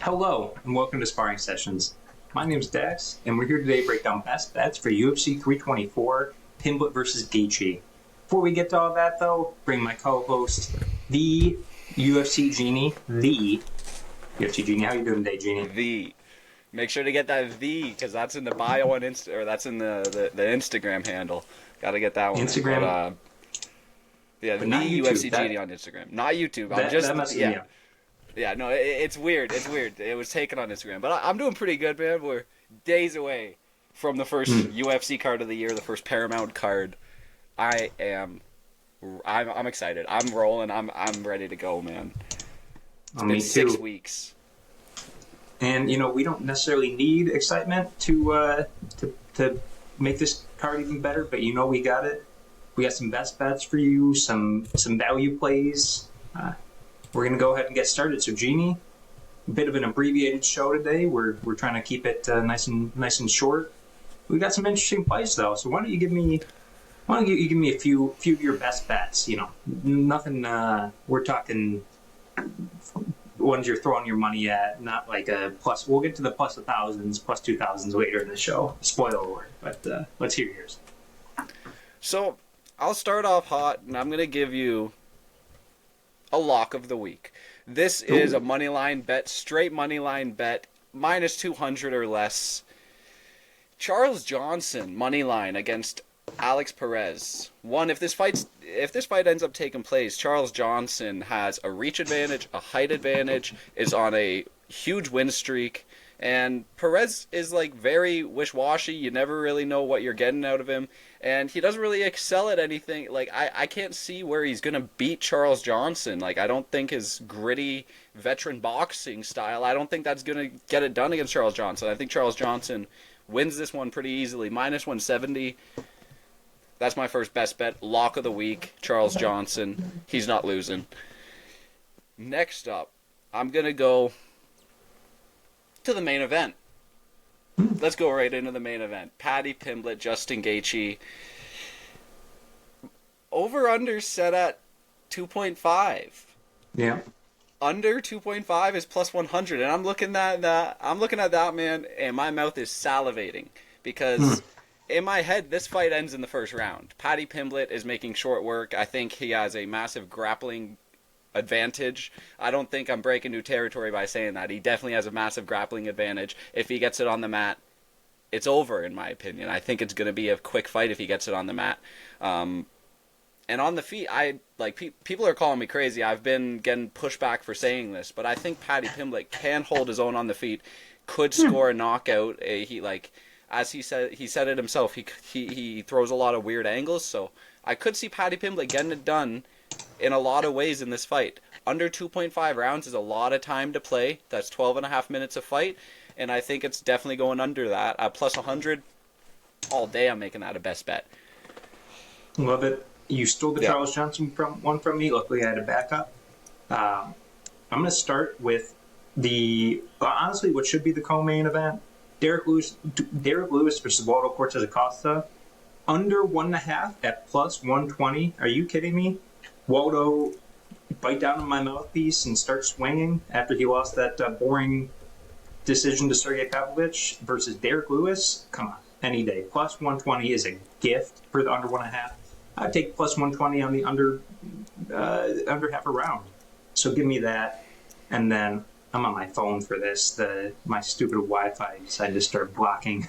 Hello, and welcome to Sparring Sessions. My name is Dax, and we're here today to break down best bets for UFC 324, Pimblett versus Gaethje. Before we get to all that, though, bring my co-host, the UFC Genie, the UFC Genie. How you doing today, Genie? Make sure to get that because that's in the bio on or that's in the Instagram handle. Got to get that one. Instagram? Yeah, but the UFC that, Genie on Instagram. Not YouTube. No, it's weird. It's weird. It was taken on Instagram, but I'm doing pretty good, man. We're days away from the first UFC card of the year, the first Paramount card. I'm excited. I'm rolling. I'm ready to go, man. It's been 6 weeks. And we don't necessarily need excitement to make this card even better, but we got it. We got some best bets for you, some value plays. We're gonna go ahead and get started. So, Genie, a bit of an abbreviated show today. We're trying to keep it nice and short. We got some interesting plays though. So why don't you give me a few of your best bets? Nothing. We're talking ones you're throwing your money at, not like a plus. We'll get to the plus 1,000s, plus 2,000s later in the show. Spoiler alert, but let's hear yours. So I'll start off hot, and I'm gonna give you a lock of the week. This is a money line bet, straight money line bet, minus 200 or less. Charles Johnson money line against Alex Perez. If this fight ends up taking place, Charles Johnson has a reach advantage, a height advantage, is on a huge win streak, and Perez is very wish-washy. You never really know what you're getting out of him, and he doesn't really excel at anything. I can't see where he's gonna beat Charles Johnson. I don't think his gritty veteran boxing style, I don't think that's gonna get it done against Charles Johnson. I think Charles Johnson wins this one pretty easily, minus 170. That's my first best bet. Lock of the week, Charles Johnson. He's not losing. Next up, I'm going to go to the main event. Let's go right into the main event. Paddy Pimblett, Justin Gaethje. Over-under set at 2.5. Yeah. Under 2.5 is plus 100, and I'm looking at that, man, and my mouth is salivating because in my head, this fight ends in the first round. Paddy Pimblett is making short work. I think he has a massive grappling advantage. I don't think I'm breaking new territory by saying that. He definitely has a massive grappling advantage. If he gets it on the mat, it's over, in my opinion. I think it's going to be a quick fight if he gets it on the mat. And on the feet, people are calling me crazy. I've been getting pushback for saying this, but I think Paddy Pimblett can hold his own on the feet, could score a knockout. As he said it himself, he throws a lot of weird angles, so I could see Paddy Pimblett getting it done in a lot of ways in this fight. Under 2.5 rounds is a lot of time to play. That's 12 and a half minutes of fight, and I think it's definitely going under that. Plus 100, all day I'm making that a best bet. Love it. You stole the Charles Johnson one from me. Luckily, I had a backup. I'm going to start with honestly, what should be the co-main event. Derek Lewis versus Waldo Cortez Acosta. Under 1.5 at plus 120. Are you kidding me? Waldo bite down on my mouthpiece and start swinging after he lost that boring decision to Sergey Pavlovich versus Derek Lewis. Come on, any day. Plus 120 is a gift for the under 1.5. I'd take plus 120 on the under half a round. So give me that, and then I'm on my phone for this. My stupid Wi-Fi decided to start blocking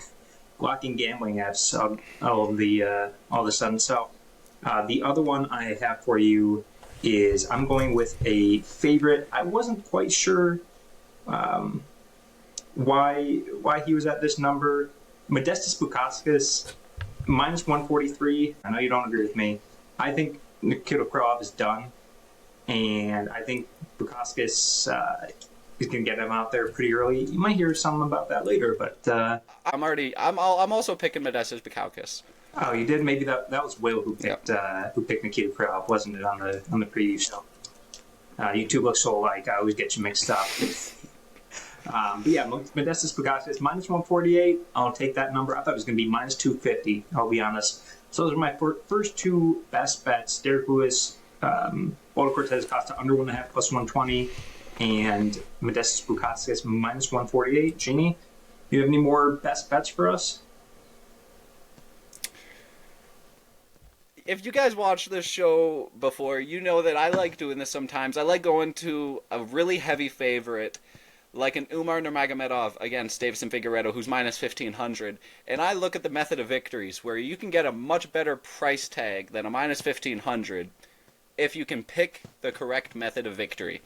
gambling apps all of a sudden. So the other one I have for you is I'm going with a favorite. I wasn't quite sure why he was at this number. Modestas Bukauskas minus 143. I know you don't agree with me. I think Nikita Krylov is done, and I think Bukauskas is going to get him out there pretty early. You might hear something about that later, but I'm also picking Modestas Bukauskas. Oh, you did? Maybe that was Will who picked Nikita Krylov, wasn't it, on the preview show? You two look so alike. I always get you mixed up. But yeah, Modestas Bukauskas minus 148. I'll take that number. I thought it was going to be minus 250. I'll be honest. So those are my first two best bets. Derek Lewis, Waldo Cortez Acosta under 1.5 plus 120. and Modestas Bukauskas minus 148. Jeannie, do you have any more best bets for us? If you guys watched this show before, you know that I like doing this sometimes. I like going to a really heavy favorite, like an Umar Nurmagomedov against Davison Figueiredo, who's minus 1,500. And I look at the method of victories, where you can get a much better price tag than a minus 1,500 if you can pick the correct method of victory.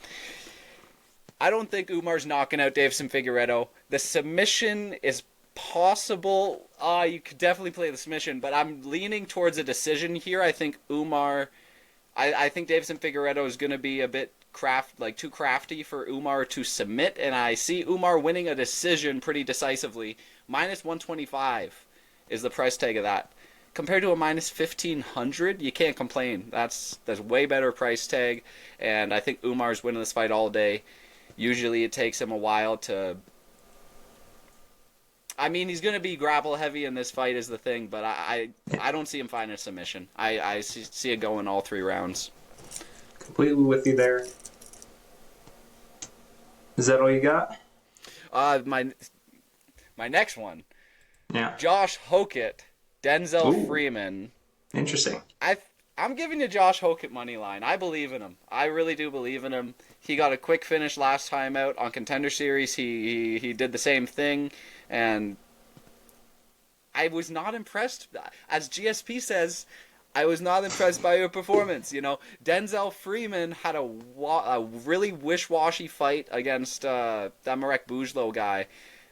I don't think Umar's knocking out Davison Figueiredo. The submission is possible. You could definitely play the submission, but I'm leaning towards a decision here. I think Umar... I think Davison Figueiredo is going to be a bit too crafty for Umar to submit, and I see Umar winning a decision pretty decisively. Minus 125 is the price tag of that. Compared to a minus 1,500, you can't complain. That's way better price tag, and I think Umar's winning this fight all day. Usually it takes him a while to... I mean, he's going to be grapple heavy in this fight is the thing, but I don't see him finding a submission. I see it going all 3 rounds. Completely with you there. Is that all you got? My next one. Yeah. Josh Hokett, Denzel Ooh. Freeman. Interesting. I'm giving you Josh Hokett money line. I believe in him. I really do believe in him. He got a quick finish last time out on Contender Series. He did the same thing, and I was not impressed. As GSP says, I was not impressed by your performance. You know, Denzel Freeman had a really wish-washy fight against that Marek Bujlo guy.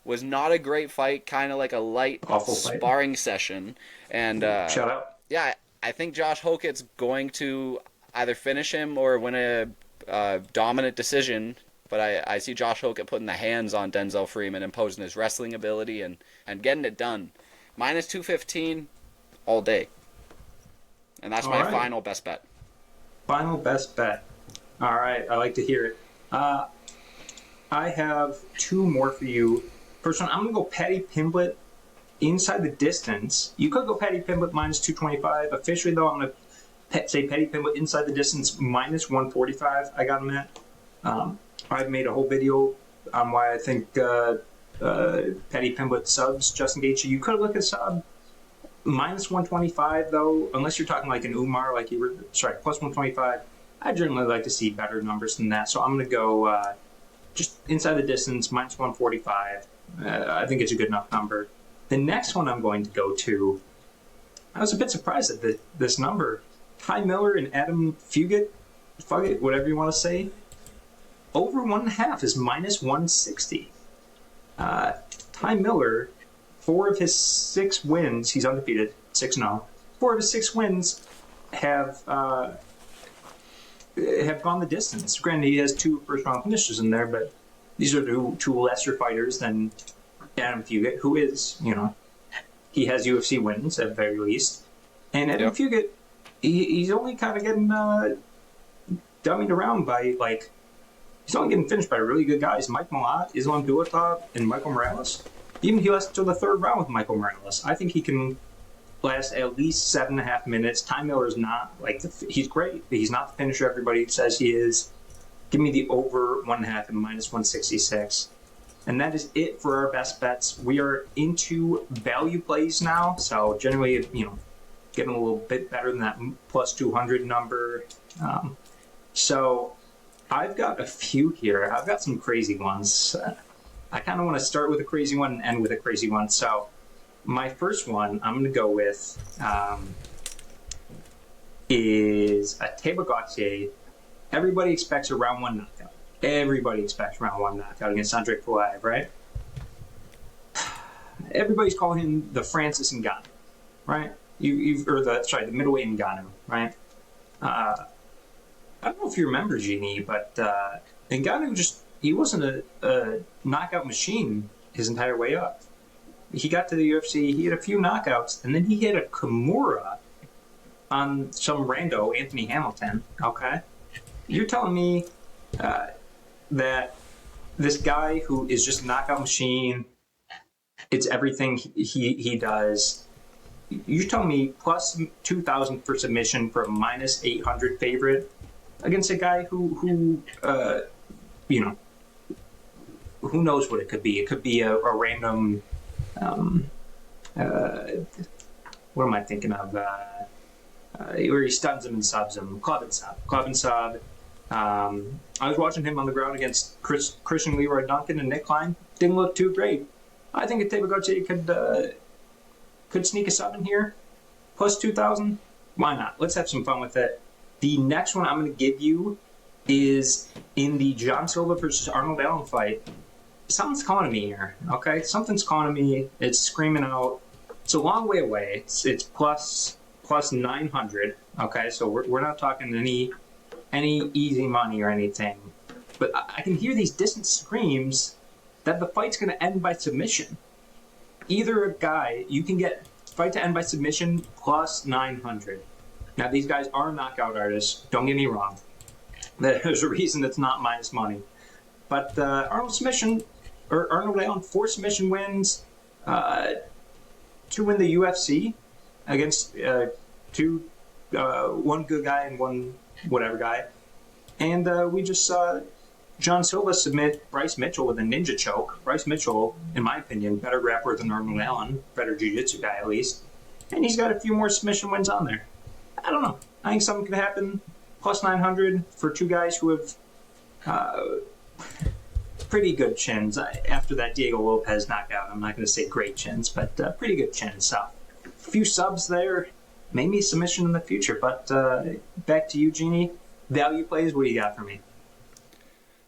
Was not a great fight, kind of like a light sparring session. And shout out. Yeah, I think Josh Hokett's going to either finish him or win a dominant decision. But I see Josh Hokett putting the hands on Denzel Freeman, imposing his wrestling ability and getting it done. Minus 215 all day. And that's my final best bet. Final best bet. All right, I like to hear it. I have 2 more for you. First one, I'm going to go Paddy Pimblett inside the distance. You could go Paddy Pimblett minus 225. Officially, though, I'm going to say Paddy Pimblett inside the distance minus 145. I got him at. I've made a whole video on why I think Paddy Pimblett subs Justin Gaethje. You could look at sub minus 125, though, unless you're talking like an Umar, like you were, plus 125. I generally like to see better numbers than that, so I'm going to go just inside the distance, minus 145. I think it's a good enough number. The next one I'm going to go to, I was a bit surprised at this number. Ty Miller and Adam Fugit, whatever you want to say, over 1.5 is minus 160. Ty Miller, 4 of his 6 wins, he's undefeated, 6-0. 4 of his 6 wins have gone the distance. Granted, he has 2 first-round finishes in there, but these are 2 lesser fighters than Adam Fugit, who is, he has UFC wins at the very least. And Adam Fugit, he's only kind of getting dummied around by, he's only getting finished by really good guys. Mike Malott, Islam Dulatov, and Michael Morales. Even he lasts until the 3rd round with Michael Morales. I think he can last at least 7.5 minutes. Ty Miller is not, he's great, but he's not the finisher everybody says he is. Give me the over 1.5 and minus 166. And that is it for our best bets. We are into value plays now, so generally, getting a little bit better than that plus 200 number. So I've got a few here. I've got some crazy ones. I kind of want to start with a crazy one and end with a crazy one. So my first one I'm going to go with is a Teba Gauthier. Everybody expects a round 1 knockout. Everybody expects round 1 knockout against Andre Pulaev, right? Everybody's calling him the Francis Ngannou, right? The middleweight Ngannou, right? I don't know if you remember, Jeannie, but Ngannou he wasn't a knockout machine his entire way up. He got to the UFC, he had a few knockouts, and then he hit a Kimura on some rando, Anthony Hamilton, okay? You're telling me that this guy who is just a knockout machine, it's everything he does. You're telling me plus 2,000 for submission for a minus 800 favorite against a guy who you know, who knows what it could be? It could be a random. What am I thinking of? Where he stuns him and subs him. Club and sub. I was watching him on the ground against Christian Leroy Duncan and Nick Klein. Didn't look too great. I think Tabagoche could sneak a sub in here. Plus 2,000. Why not? Let's have some fun with it. The next one I'm going to give you is in the John Silva versus Arnold Allen fight. Something's calling me here, okay? Something's calling me. It's screaming out. It's a long way away. It's plus 900, okay? So we're not talking any easy money or anything. But I can hear these distant screams that the fight's going to end by submission. Either a guy, you can get fight to end by submission plus 900. Now, these guys are knockout artists. Don't get me wrong. There's a reason it's not minus money. But Arnold Allen, 4 submission wins, 2 in the UFC against 1 good guy and 1 whatever guy. And we just saw John Silva submit Bryce Mitchell with a ninja choke. Bryce Mitchell, in my opinion, better grappler than Arnold Allen, better jiu-jitsu guy at least. And he's got a few more submission wins on there. I don't know. I think something could happen. Plus 900 for 2 guys who have pretty good chins. After that Diego Lopez knockout, I'm not going to say great chins, but pretty good chins. So, a few subs there. Maybe submission in the future. But back to you, Jeannie. Value plays, what do you got for me?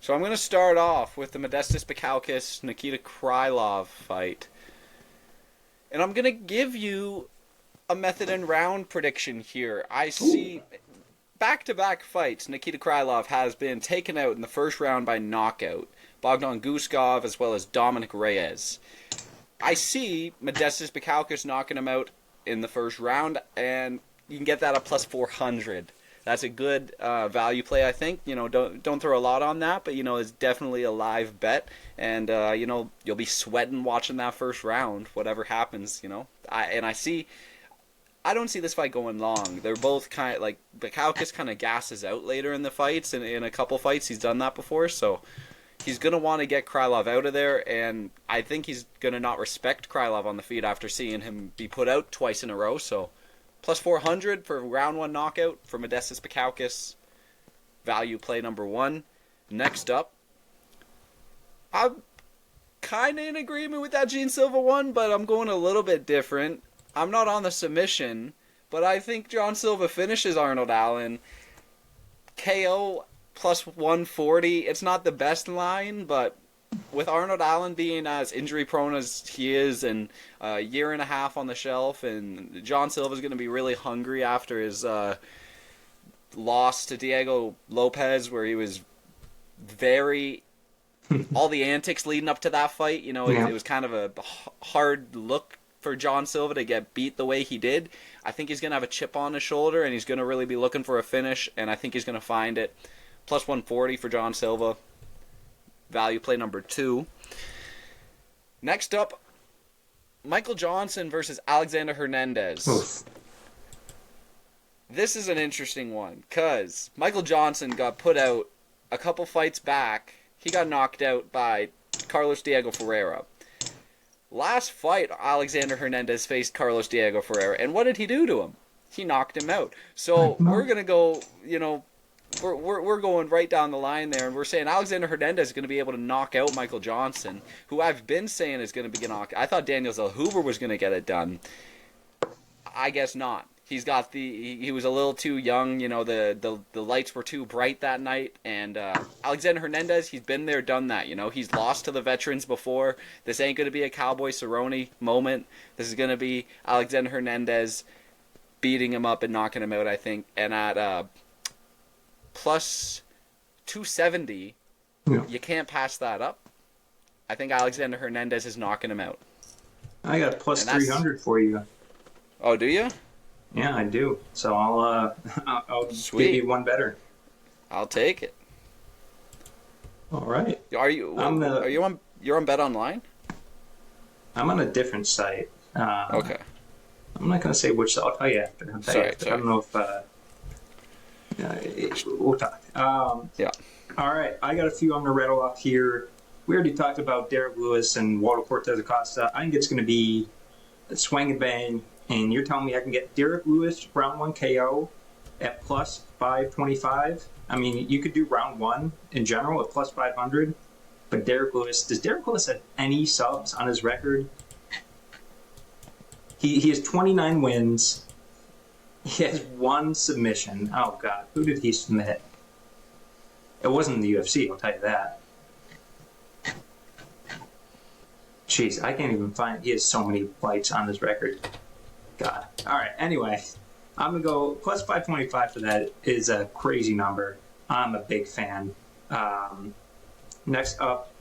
So I'm going to start off with the Modestas Bukauskas Nikita Krylov fight. And I'm going to give you a method and round prediction here. I see back-to-back fights. Nikita Krylov has been taken out in the first round by knockout. Bogdan Guskov as well as Dominic Reyes. I see Modestas Bukauskas knocking him out in the first round, and you can get that at plus 400. That's a good value play, I think. You know, don't throw a lot on that, but you know, it's definitely a live bet, and you know, you'll be sweating watching that first round, whatever happens. You know, I don't see this fight going long. They're both kind of like Bukauskas kind of gasses out later in the fights, and in a couple fights he's done that before, so he's going to want to get Krylov out of there, and I think he's going to not respect Krylov on the feet after seeing him be put out twice in a row, so plus 400 for round 1 knockout for Modestas Bukauskas. Value play number 1. Next up, I'm kind of in agreement with that Gene Silva one, but I'm going a little bit different. I'm not on the submission, but I think John Silva finishes Arnold Allen. KO plus 140. It's not the best line, but with Arnold Allen being as injury prone as he is, and a year and a half on the shelf, and John Silva's going to be really hungry after his loss to Diego Lopez, where he was very all the antics leading up to that fight. You know, it was kind of a hard look for John Silva to get beat the way he did. I think he's going to have a chip on his shoulder, and he's going to really be looking for a finish, and I think he's going to find it. Plus 140 for John Silva. Value play number 2. Next up, Michael Johnson versus Alexander Hernandez. Oof. This is an interesting one, because Michael Johnson got put out a couple fights back. He got knocked out by Carlos Diego Ferreira. Last fight, Alexander Hernandez faced Carlos Diego Ferreira, and what did he do to him? He knocked him out. So we're going to go, you know, we're going right down the line there, and we're saying Alexander Hernandez is going to be able to knock out Michael Johnson, who I've been saying is going to be knocked. I thought Daniel Zellhuber was going to get it done. I guess not. He was a little too young, you know, the lights were too bright that night, and Alexander Hernandez, he's been there, done that, you know. He's lost to the veterans before. This ain't going to be a Cowboy Cerrone moment. This is going to be Alexander Hernandez beating him up and knocking him out, I think, and at plus 270, you can't pass that up. I think Alexander Hernandez is knocking him out. I got plus 300 for you. Oh, do you? Yeah, I do. So I'll give you one better. I'll take it. All right. You're on Bet Online? I'm on a different site. Okay. I'm not going to say which. I'll tell you after. Sorry. I don't know if we'll talk. Yeah. All right, I got a few I'm going to rattle off here. We already talked about Derek Lewis and Walter Cortez Acosta. I think it's going to be a swing and bang, and you're telling me I can get Derek Lewis round 1 KO at plus 525? I mean, you could do round 1 in general at plus 500, but Derek Lewis, does Derek Lewis have any subs on his record? He has 29 wins. He has 1 submission. Oh, God. Who did he submit? It wasn't in the UFC, I'll tell you that. Jeez, I can't even find... He has so many fights on his record. God. All right, anyway. I'm going to go... Plus 525 for that is a crazy number. I'm a big fan. Next up,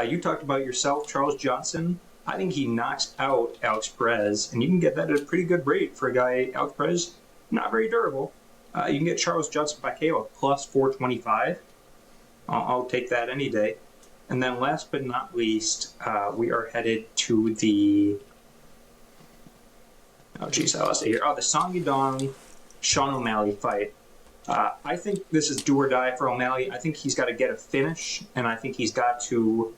you talked about yourself, Charles Johnson. I think he knocks out Alex Perez, and you can get that at a pretty good rate for a guy, Alex Perez, not very durable. You can get Charles Johnson by KO at plus 425. I'll take that any day. And then last but not least, we are headed to the... Oh, geez, I lost it here. Oh, the Song Yadong Sean O'Malley fight. I think this is do or die for O'Malley. I think he's got to get a finish, and I think he's got to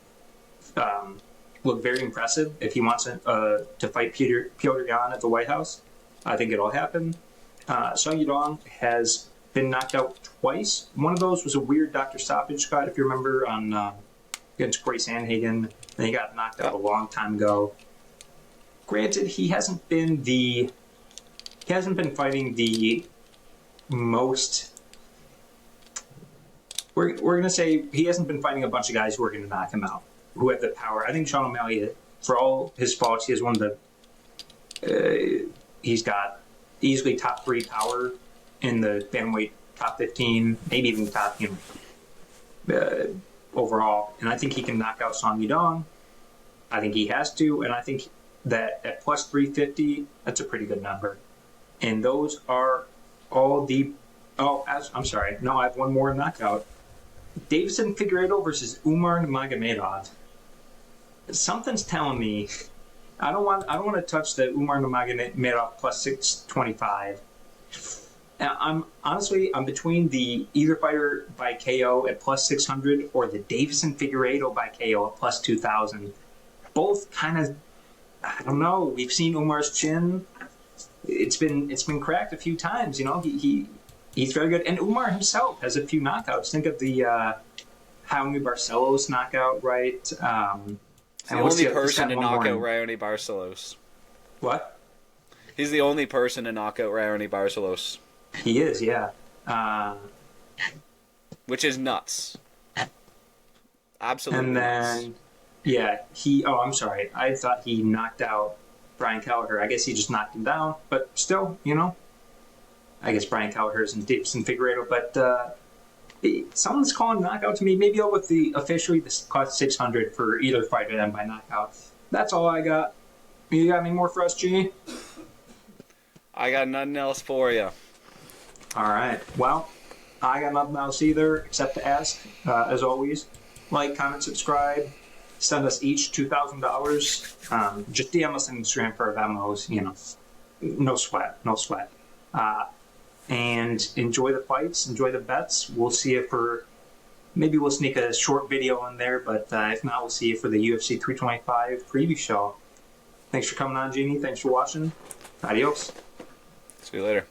look very impressive if he wants to fight Petr Yan at the White House. I think it'll happen. Song Yadong has been knocked out twice. One of those was a weird Dr. Stoppage cut, if you remember, on against Corey Sandhagen. Then he got knocked out a long time ago. Granted, he hasn't been fighting the most. We're gonna say he hasn't been fighting a bunch of guys who are gonna knock him out, who have the power. I think Sean O'Malley, for all his faults, he has one of the. He's got easily top 3 power in the bantamweight top 15, maybe even top overall. And I think he can knock out Song Yadong. I think he has to, and I think that at plus 350, that's a pretty good number. And those are all the... I'm sorry. No, I have one more knockout. Davison Figueiredo versus Umar Nurmagomedov. Something's telling me I don't want to touch the Umar Nurmagomedov plus 625. I'm between the either fighter by KO at plus 600 or the Davison Figueiredo by KO at plus 2000. Both kind of, I don't know. We've seen Umar's chin. It's been cracked a few times. You know, he's very good. And Umar himself has a few knockouts. Think of the Jaime Barcelos knockout, right? He's the only person to knock out Raoni Barcelos. What? He's the only person to knock out Raoni Barcelos. He is, yeah. Which is nuts. Absolutely and then, nuts. Yeah, I'm sorry. I thought he knocked out Brian Kelleher. I guess he just knocked him down. But still, you know, I guess Brian Kelleher is in Davison Figueiredo. But someone's calling knockout to me. Maybe I'll with the officially this cost 600 for either fighter then by knockout. That's all I got. You got any more for us, G? I got nothing else for you. All right. Well, I got nothing else either except to ask, as always, like, comment, subscribe, send us each $2,000. Just DM us on Instagram for our Venmos, you know. No sweat. And enjoy the fights, enjoy the bets. We'll see you for, maybe we'll sneak a short video in there, but if not, we'll see you for the UFC 325 preview show. Thanks for coming on, Jeannie. Thanks for watching. Adios. See you later.